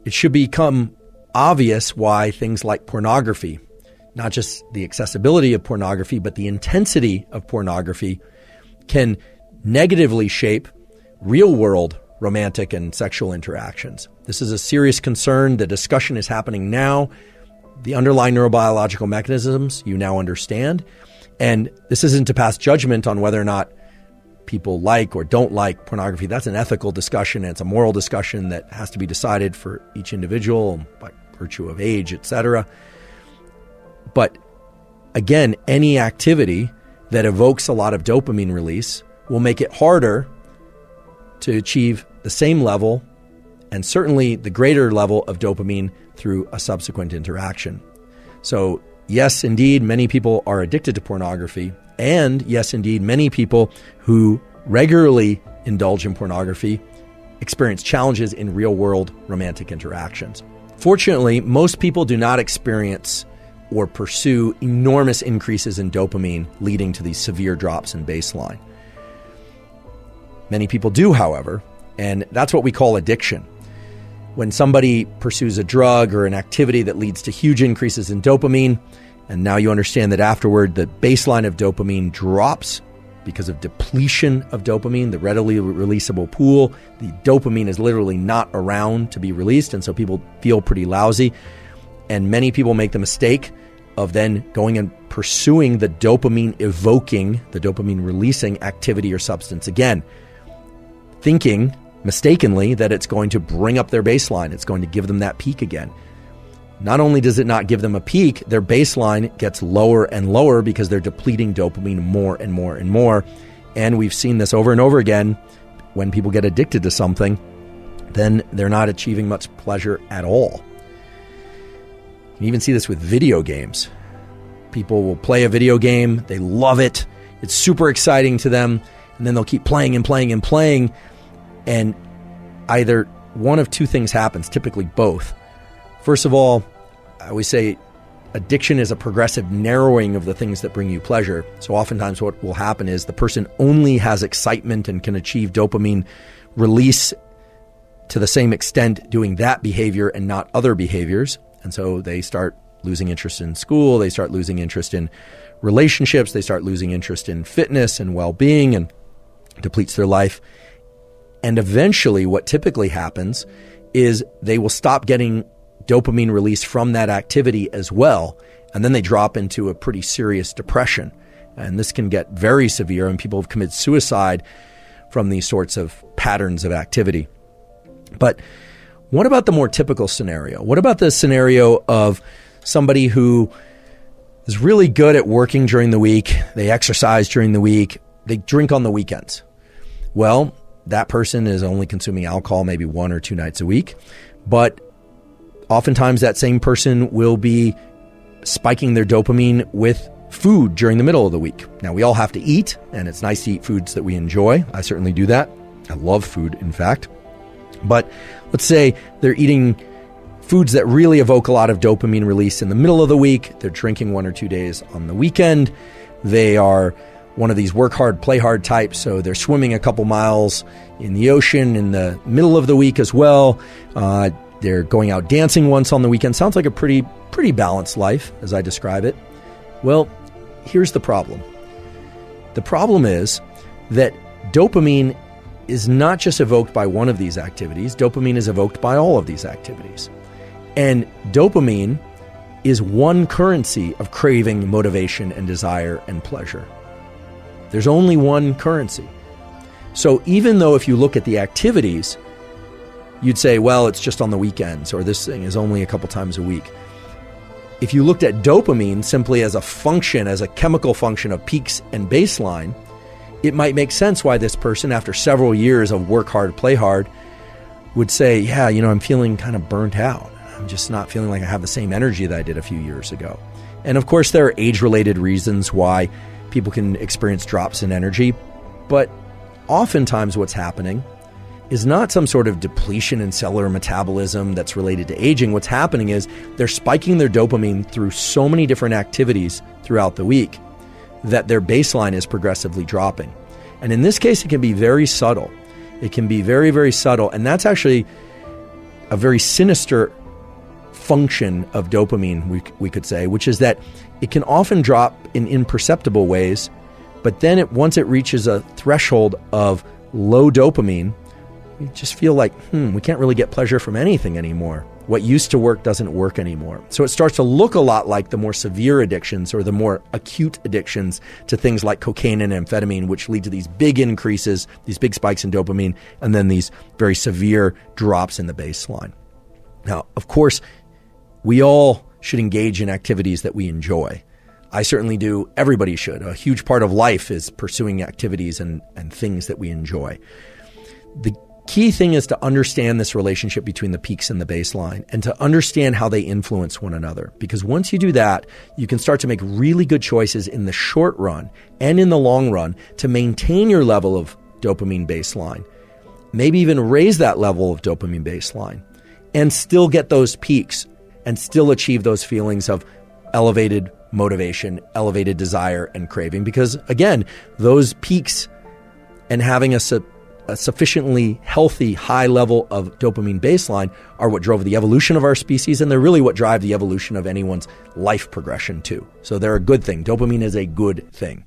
It should become obvious why things like pornography, not just the accessibility of pornography, but the intensity of pornography, can negatively shape real-world romantic and sexual interactions. This is a serious concern. The discussion is happening now. The underlying neurobiological mechanisms you now understand. And this isn't to pass judgment on whether or not people like or don't like pornography. That's an ethical discussion, and it's a moral discussion that has to be decided for each individual by virtue of age, etc. But again, any activity that evokes a lot of dopamine release will make it harder to achieve the same level and certainly the greater level of dopamine through a subsequent interaction. So yes, indeed, many people are addicted to pornography. And yes, indeed, many people who regularly indulge in pornography experience challenges in real-world romantic interactions. Fortunately, most people do not experience or pursue enormous increases in dopamine leading to these severe drops in baseline. Many people do, however, and that's what we call addiction. When somebody pursues a drug or an activity that leads to huge increases in dopamine, and now you understand that afterward the baseline of dopamine drops because of depletion of dopamine, the readily releasable pool. The dopamine is literally not around to be released, and so people feel pretty lousy. And many people make the mistake of then going and pursuing the dopamine evoking, the dopamine releasing activity or substance again, thinking mistakenly that it's going to bring up their baseline. It's going to give them that peak again. Not only does it not give them a peak, their baseline gets lower and lower because they're depleting dopamine more and more and more. And we've seen this over and over again. When people get addicted to something, then they're not achieving much pleasure at all. You can even see this with video games. People will play a video game, they love it, it's super exciting to them, and then they'll keep playing and playing and playing, and either one of two things happens, typically both. First of all, I always say addiction is a progressive narrowing of the things that bring you pleasure. So oftentimes what will happen is the person only has excitement and can achieve dopamine release to the same extent doing that behavior and not other behaviors. And so they start losing interest in school, they start losing interest in relationships, they start losing interest in fitness and well-being, and depletes their life. And eventually what typically happens is they will stop getting dopamine release from that activity as well, and then they drop into a pretty serious depression. And this can get very severe, and people have committed suicide from these sorts of patterns of activity. But what about the more typical scenario? What about the scenario of somebody who is really good at working during the week, they exercise during the week, they drink on the weekends? Well, that person is only consuming alcohol maybe 1 or 2 nights a week, but oftentimes that same person will be spiking their dopamine with food during the middle of the week. Now, we all have to eat, and it's nice to eat foods that we enjoy. I certainly do that. I love food, in fact. But let's say they're eating foods that really evoke a lot of dopamine release in the middle of the week. They're drinking 1 or 2 days on the weekend. They are one of these work hard, play hard types, so they're swimming a couple miles in the ocean in the middle of the week as well. They're going out dancing once on the weekend. Sounds like a pretty balanced life as I describe it. Well, here's the problem. The problem is that dopamine is not just evoked by one of these activities. Dopamine is evoked by all of these activities. And dopamine is one currency of craving, motivation, and desire and pleasure. There's only one currency. So even though if you look at the activities, you'd say, well, it's just on the weekends, or this thing is only a couple times a week. If you looked at dopamine simply as a function, as a chemical function of peaks and baseline, it might make sense why this person, after several years of work hard, play hard, would say, yeah, I'm feeling kind of burnt out. I'm just not feeling like I have the same energy that I did a few years ago. And of course, there are age-related reasons why people can experience drops in energy, but oftentimes what's happening is not some sort of depletion in cellular metabolism that's related to aging. What's happening is they're spiking their dopamine through so many different activities throughout the week that their baseline is progressively dropping. And in this case, it can be very subtle. It can be very, very subtle. And that's actually a very sinister function of dopamine, we could say, which is that it can often drop in imperceptible ways, but then once it reaches a threshold of low dopamine, we just feel like, we can't really get pleasure from anything anymore. What used to work doesn't work anymore. So it starts to look a lot like the more severe addictions or the more acute addictions to things like cocaine and amphetamine, which lead to these big increases, these big spikes in dopamine, and then these very severe drops in the baseline. Now, of course, we all should engage in activities that we enjoy. I certainly do. Everybody should. A huge part of life is pursuing activities and things that we enjoy. The key thing is to understand this relationship between the peaks and the baseline and to understand how they influence one another. Because once you do that, you can start to make really good choices in the short run and in the long run to maintain your level of dopamine baseline, maybe even raise that level of dopamine baseline and still get those peaks and still achieve those feelings of elevated motivation, elevated desire, and craving. Because again, those peaks and having a sufficiently healthy, high level of dopamine baseline are what drove the evolution of our species, and they're really what drive the evolution of anyone's life progression too. So they're a good thing. Dopamine is a good thing.